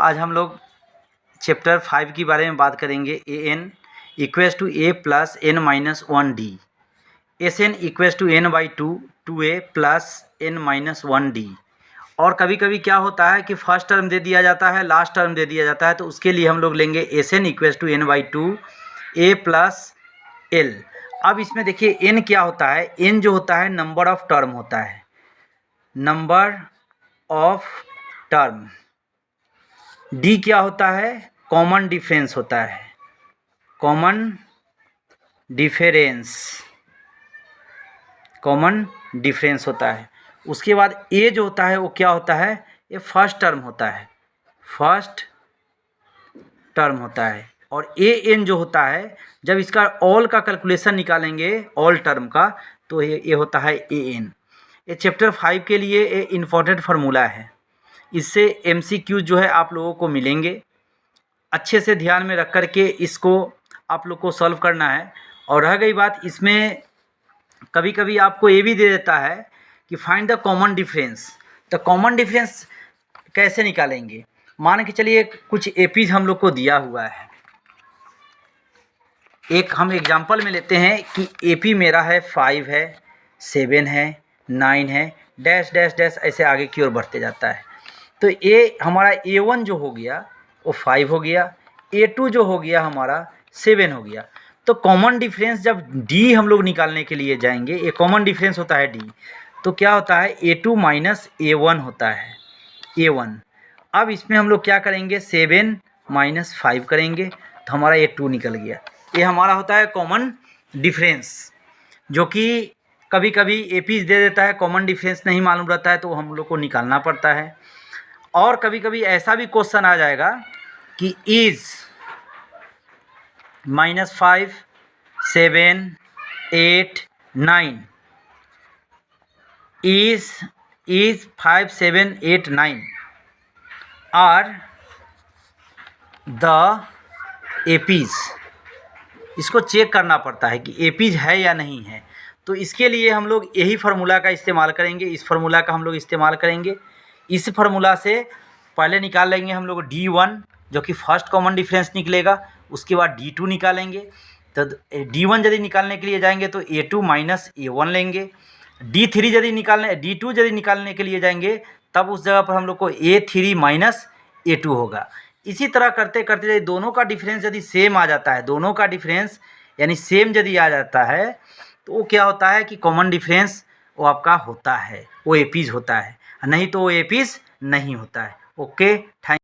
आज हम लोग चैप्टर 5 के बारे में बात करेंगे। A n equals to a plus n minus 1 d, s N equals to N by 2 A plus n minus 1 d. और कभी कभी क्या होता है कि फर्स्ट टर्म दे दिया जाता है, लास्ट टर्म दे दिया जाता है, तो उसके लिए हम लोग लेंगे S N equals to N by 2 A plus L. अब इसमें देखिए एन क्या होता है, एन जो होता है नंबर ऑफ टर्म होता है, नंबर ऑफ टर्म। डी क्या होता है, कॉमन डिफरेंस होता है, कॉमन डिफरेंस, कॉमन डिफरेंस होता है। उसके बाद ए जो होता है वो क्या होता है, ये फर्स्ट टर्म होता है, फर्स्ट टर्म होता है। और ए एन जो होता है, जब इसका ऑल का कैलकुलेशन निकालेंगे, ऑल टर्म का, तो ये होता है ए एन। ये चैप्टर 5 के लिए ये इम्पॉर्टेंट फार्मूला है। इससे एमसीक्यू जो है आप लोगों को मिलेंगे, अच्छे से ध्यान में रख कर के इसको आप लोग को सॉल्व करना है। और रह गई बात, इसमें कभी कभी आपको ये भी दे देता है कि फाइंड द कॉमन डिफरेंस। तो कॉमन डिफरेंस कैसे निकालेंगे, मान के चलिए कुछ एपीज हम लोग को दिया हुआ है। एक हम एग्जांपल में लेते हैं कि एपी मेरा है 5 है, 7 है, 9 है, डैश डैश डैश ऐसे आगे की ओर बढ़ते जाता है। तो ये हमारा A1 जो हो गया वो 5 हो गया, A2 जो हो गया हमारा 7 हो गया। तो कॉमन डिफरेंस जब D हम लोग निकालने के लिए जाएंगे, ये कॉमन डिफरेंस होता है D, तो क्या होता है A2 माइनस A1 होता है, A1। अब इसमें हम लोग क्या करेंगे, 7 माइनस 5 करेंगे तो हमारा A2 निकल गया। ये हमारा होता है कॉमन डिफरेंस, जो कि कभी कभी एपीज दे देता है, कॉमन डिफरेंस नहीं मालूम रहता है तो हम लोग को निकालना पड़ता है। और कभी कभी ऐसा भी क्वेश्चन आ जाएगा कि is -5, 7, 8, 9 is 5, 7, 8, 9 are the APs. इसको चेक करना पड़ता है कि एपीज है या नहीं है। तो इसके लिए हम लोग यही फार्मूला का इस्तेमाल करेंगे, इस फार्मूला का हम लोग इस्तेमाल करेंगे। इस फार्मूला से पहले निकाल लेंगे हम लोग D1 जो कि फर्स्ट कॉमन डिफरेंस निकलेगा, उसके बाद D2 निकालेंगे। तो D1 यदि निकालने के लिए जाएंगे तो A2 माइनस A1 लेंगे। D2 यदि निकालने के लिए जाएंगे तब उस जगह पर हम लोग को A3 माइनस A2 होगा। इसी तरह करते करते दोनों का डिफरेंस यदि सेम आ जाता है, दोनों का डिफरेंस यानी सेम यदि आ जाता है, तो वो क्या होता है कि कॉमन डिफरेंस वो आपका होता है, वो एपीज होता है, नहीं तो वो एपीज नहीं होता है। Okay, thank